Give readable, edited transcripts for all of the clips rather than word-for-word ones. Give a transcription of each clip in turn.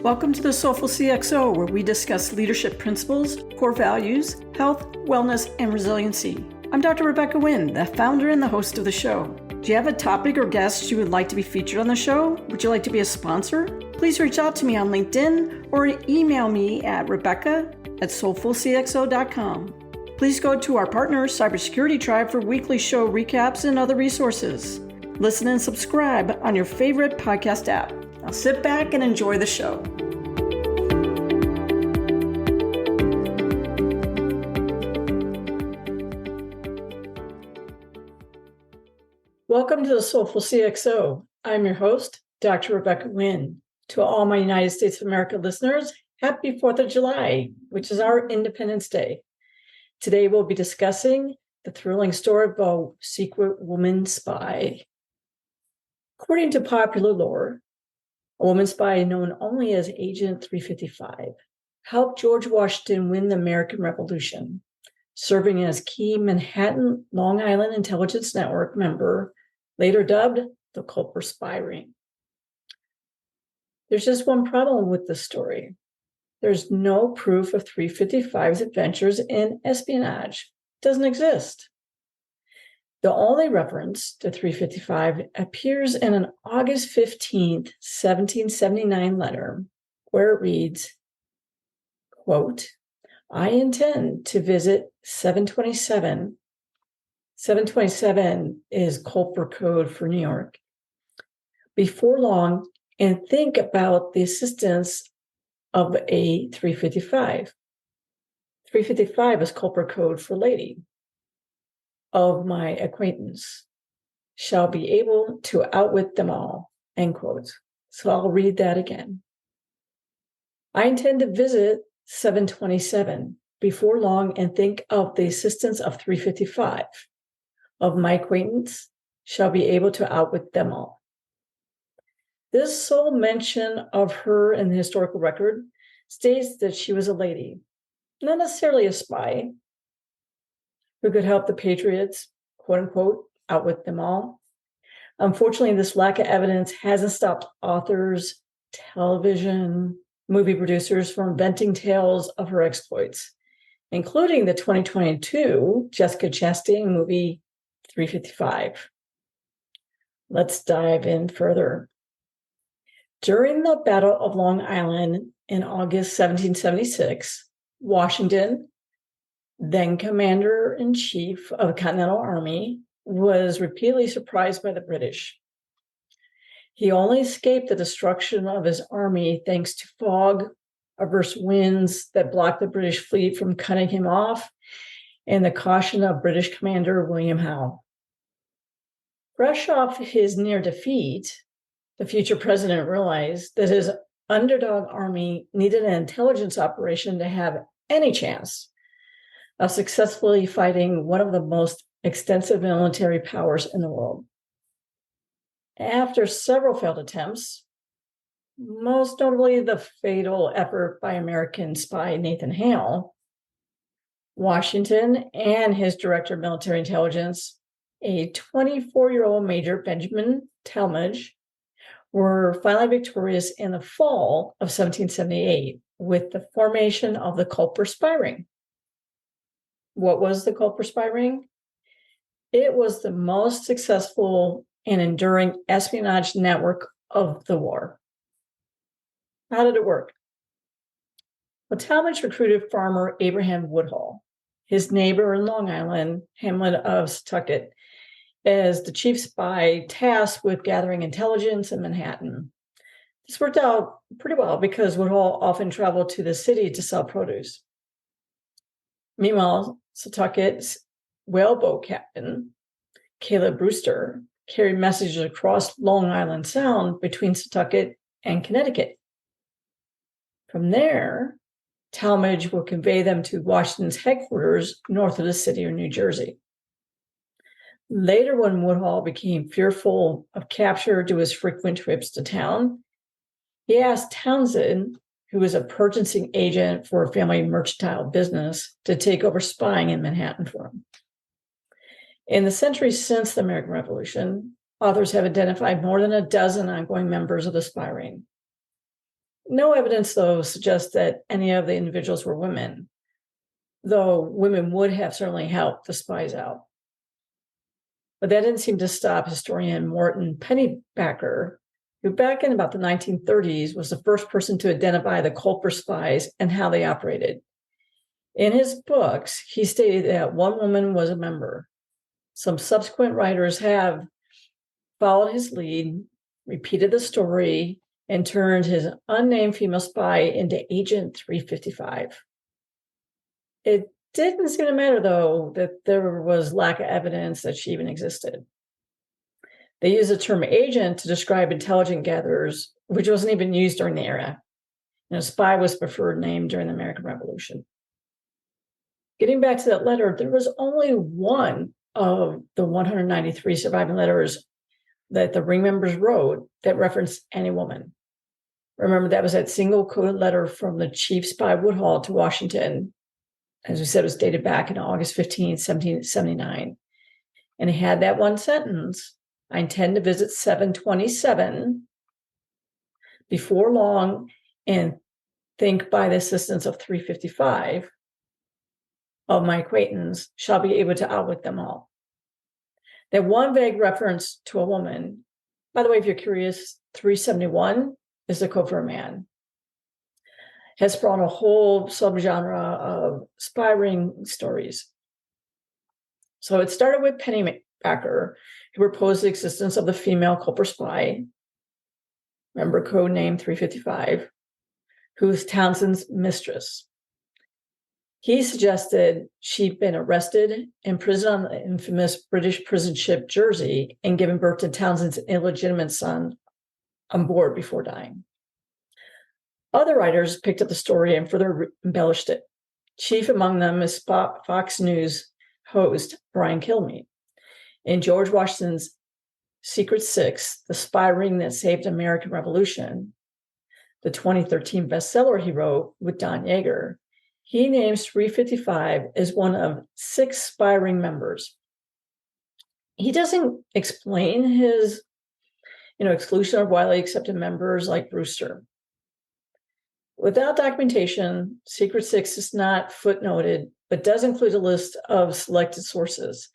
Welcome to the Soulful CXO, where we discuss leadership principles, core values, health, wellness, and resiliency. I'm Dr. Rebecca Wynn, the founder and the host of the show. Do you have a topic or guest you would like to be featured on the show? Would you like to be a sponsor? Please reach out to me on LinkedIn or email me at rebecca@soulfulcxo.com. Please go to our partner, Cybersecurity Tribe, for weekly show recaps and other resources. Listen and subscribe on your favorite podcast app. Now sit back and enjoy the show. Welcome to the Soulful CXO. I'm your host, Dr. Rebecca Wynn. To all my United States of America listeners, happy 4th of July, which is our Independence Day. Today we'll be discussing the thrilling story of a secret woman spy. According to popular lore, a woman spy known only as Agent 355 helped George Washington win the American Revolution, serving as key Manhattan Long Island Intelligence Network member, later dubbed the Culper Spy Ring. There's just one problem with this story. There's no proof of 355's adventures in espionage. It doesn't exist. The only reference to 355 appears in an August 15th, 1779 letter, where it reads, quote, I intend to visit 727. 727 is Culper code for New York. Before long, and think about the assistance of a 355. 355 is Culper code for lady. Of my acquaintance shall be able to outwit them all, end quote. So I'll read that again. I intend to visit 727 before long and think of the assistance of 355. Of my acquaintance shall be able to outwit them all. This sole mention of her in the historical record states that she was a lady, not necessarily a spy, who could help the Patriots, quote unquote, outwit them all. Unfortunately, this lack of evidence hasn't stopped authors, television, movie producers from inventing tales of her exploits, including the 2022 Jessica Chastain movie 355. Let's dive in further. During the Battle of Long Island in August 1776, Washington, then Commander-in-Chief of the Continental Army, was repeatedly surprised by the British. He only escaped the destruction of his army thanks to fog, adverse winds that blocked the British fleet from cutting him off, and the caution of British Commander William Howe. Fresh off his near defeat, the future president realized that his underdog army needed an intelligence operation to have any chance of successfully fighting one of the most extensive military powers in the world. After several failed attempts, most notably the fatal effort by American spy Nathan Hale, Washington and his director of military intelligence, a 24-year-old Major Benjamin Tallmadge, were finally victorious in the fall of 1778 with the formation of the Culper Spy Ring. What was the Culper Spy Ring? It was the most successful and enduring espionage network of the war. How did it work? Well, Tallmadge recruited farmer Abraham Woodhull, his neighbor in Long Island, hamlet of Setauket, as the chief spy tasked with gathering intelligence in Manhattan. This worked out pretty well because Woodhull often traveled to the city to sell produce. Meanwhile, Setauket whaleboat captain Caleb Brewster carried messages across Long Island Sound between Setauket and Connecticut. From there, Tallmadge will convey them to Washington's headquarters north of the city of New Jersey. Later, when Woodhull became fearful of capture due to his frequent trips to town, he asked Townsend, who was a purchasing agent for a family mercantile business, to take over spying in Manhattan for him. In the centuries since the American Revolution, authors have identified more than a dozen ongoing members of the spy ring. No evidence, though, suggests that any of the individuals were women, though women would have certainly helped the spies out. But that didn't seem to stop historian Morton Pennybacker, who back in about the 1930s was the first person to identify the Culper spies and how they operated. In his books, he stated that one woman was a member. Some subsequent writers have followed his lead, repeated the story, and turned his unnamed female spy into Agent 355. It didn't seem to matter, though, that there was lack of evidence that she even existed. They used the term agent to describe intelligence gatherers, which wasn't even used during the era. Spy was the preferred name during the American Revolution. Getting back to that letter, there was only one of the 193 surviving letters that the ring members wrote that referenced any woman. Remember, that was that single coded letter from the chief spy Woodhull to Washington. As we said, it was dated back in August 15, 1779. And it had that one sentence: I intend to visit 727 before long and think by the assistance of 355 of my acquaintance shall be able to outwit them all. That one vague reference to a woman, by the way, if you're curious, 371 is the code for a man, has spawned a whole subgenre of spy ring stories. So it started with Pennybacker, who proposed the existence of the female Culper spy, remember code name 355, who was Townsend's mistress. He suggested she'd been arrested, imprisoned on the infamous British prison ship Jersey, and given birth to Townsend's illegitimate son on board before dying. Other writers picked up the story and further embellished it. Chief among them is Fox News host Brian Kilmeade. In George Washington's Secret Six, The Spy Ring That Saved American Revolution, the 2013 bestseller he wrote with Don Yeager, he names 355 as one of 6 spy ring members. He doesn't explain his, exclusion of widely accepted members like Brewster. Without documentation, Secret Six is not footnoted, but does include a list of selected sources.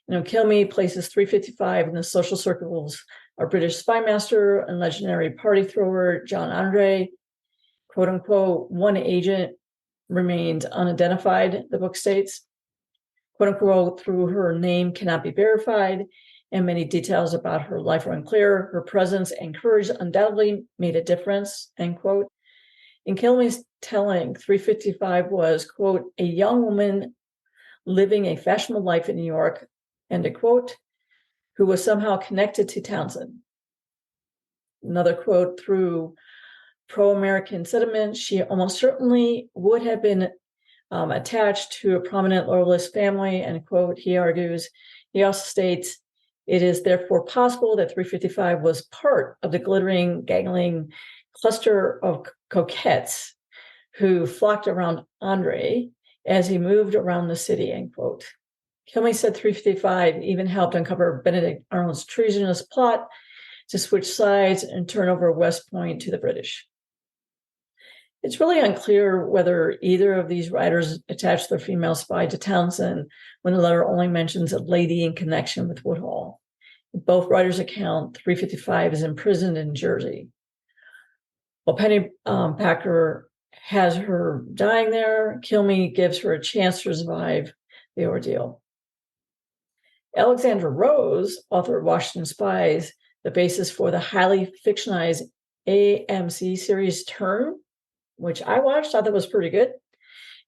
Kilmeade places 355 in the social circles of British spy master and legendary party thrower John Andre. Quote unquote, one agent remained unidentified, the book states. Quote unquote, through her name cannot be verified, and many details about her life are unclear. Her presence and courage undoubtedly made a difference, end quote. In Kilmeade's telling, 355 was, quote, a young woman living a fashionable life in New York, end of quote, who was somehow connected to Townsend. Another quote, through pro-American sentiment, she almost certainly would have been attached to a prominent Loyalist family, end quote, he argues. He also states, it is therefore possible that 355 was part of the glittering, gangling cluster of coquettes who flocked around Andre as he moved around the city, end quote. Kilmeade said 355 even helped uncover Benedict Arnold's treasonous plot to switch sides and turn over West Point to the British. It's really unclear whether either of these writers attached their female spy to Townsend when the letter only mentions a lady in connection with Woodhull. In both writers' account, 355 is imprisoned in Jersey. While Pennybacker has her dying there, Kilmeade gives her a chance to survive the ordeal. Alexandra Rose, author of Washington Spies, the basis for the highly fictionalized AMC series Turn, which I watched, I thought was pretty good,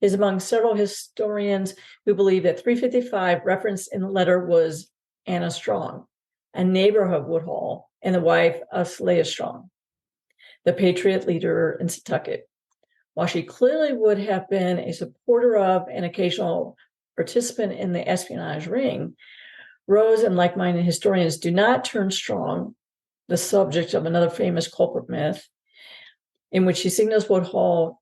is among several historians who believe that 355 referenced in the letter was Anna Strong, a neighbor of Woodhull and the wife of Saleah Strong, the Patriot leader in Setauket. While she clearly would have been a supporter of and occasional participant in the espionage ring, Rose and like-minded historians do not turn Strong, the subject of another famous culprit myth, in which she signals Woodhull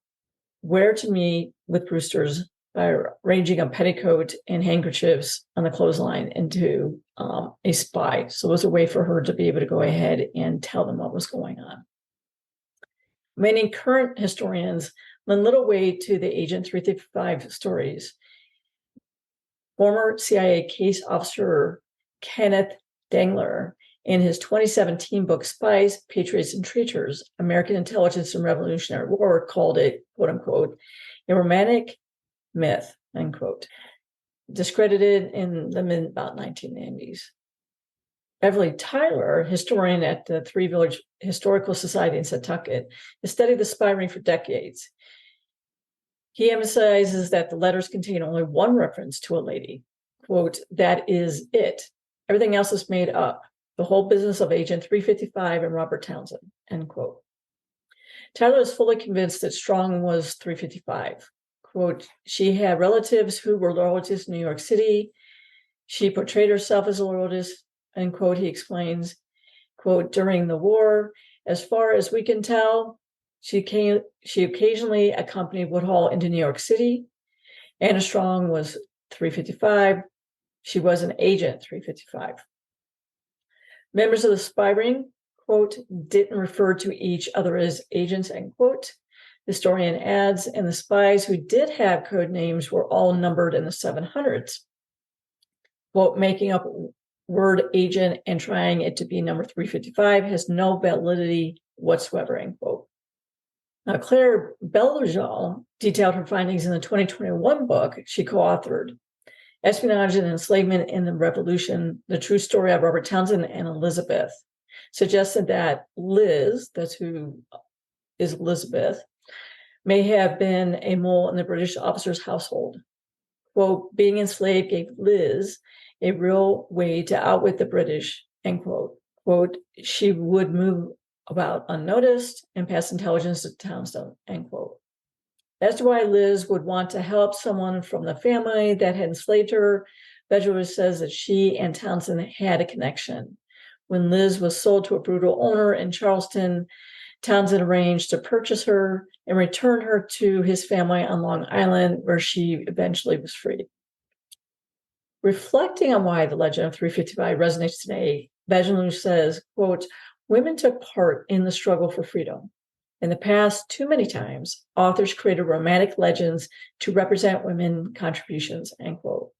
where to meet with Brewster's by arranging a petticoat and handkerchiefs on the clothesline into a spy. So it was a way for her to be able to go ahead and tell them what was going on. Many current historians lend little weight to the Agent 355 stories. Former CIA case officer Kenneth Dangler, in his 2017 book, Spies, Patriots, and Traitors, American Intelligence and Revolutionary War, called it, quote unquote, a romantic myth, unquote, discredited in the about 1990s. Beverly Tyler, historian at the Three Village Historical Society in Setauket, has studied the spy ring for decades. He emphasizes that the letters contain only one reference to a lady, quote, that is it. Everything else is made up. The whole business of Agent 355 and Robert Townsend, end quote. Tyler is fully convinced that Strong was 355. Quote, she had relatives who were loyalists in New York City. She portrayed herself as a loyalist, end quote. He explains, quote, during the war, as far as we can tell, she occasionally accompanied Woodhull into New York City. Anna Strong was 355. She was an agent 355. Members of the spy ring, quote, didn't refer to each other as agents, end quote. The historian adds, and the spies who did have code names were all numbered in the 700s. Quote, making up word agent and trying it to be number 355 has no validity whatsoever, end quote. Now, Claire Bellegal detailed her findings in the 2021 book she co-authored, Espionage and Enslavement in the Revolution, The True Story of Robert Townsend and Elizabeth, suggested that Liz, that's who is Elizabeth, may have been a mole in the British officer's household. Quote, being enslaved gave Liz a real way to outwit the British, end quote. Quote, she would move about unnoticed and pass intelligence to Townsend, end quote. That's why Liz would want to help someone from the family that had enslaved her. Bellegal says that she and Townsend had a connection. When Liz was sold to a brutal owner in Charleston, Townsend arranged to purchase her and return her to his family on Long Island, where she eventually was freed. Reflecting on why the legend of 355 resonates today, Bellegal says, quote, women took part in the struggle for freedom. In the past, too many times, authors created romantic legends to represent women contributions, end quote.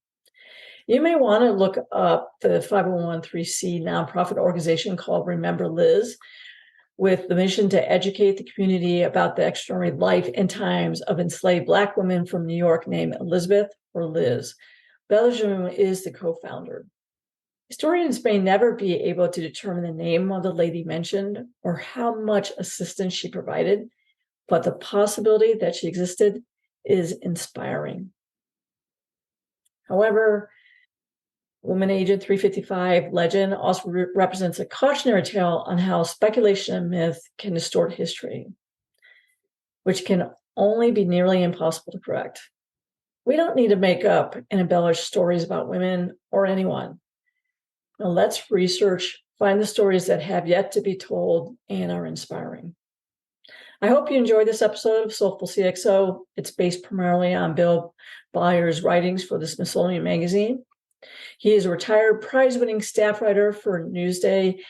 You may want to look up the 501(c) nonprofit organization called Remember Liz, with the mission to educate the community about the extraordinary life and times of enslaved Black women from New York named Elizabeth or Liz. Bellegal is the co-founder. Historians may never be able to determine the name of the lady mentioned or how much assistance she provided, but the possibility that she existed is inspiring. However, Woman Agent 355 legend also represents a cautionary tale on how speculation and myth can distort history, which can only be nearly impossible to correct. We don't need to make up and embellish stories about women or anyone. Now let's research, find the stories that have yet to be told and are inspiring. I hope you enjoyed this episode of Soulful CXO. It's based primarily on Bill Bleyer's writings for the Smithsonian Magazine. He is a retired prize-winning staff writer for Newsday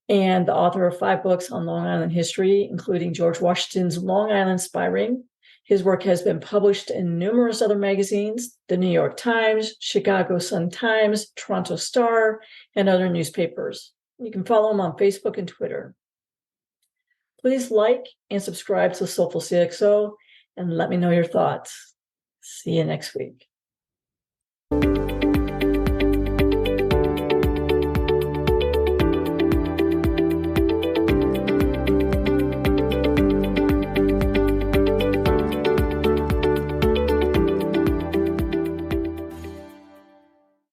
and the author of 5 books on Long Island history, including George Washington's Long Island Spy Ring. His work has been published in numerous other magazines, the New York Times, Chicago Sun-Times, Toronto Star, and other newspapers. You can follow him on Facebook and Twitter. Please like and subscribe to Soulful CXO and let me know your thoughts. See you next week.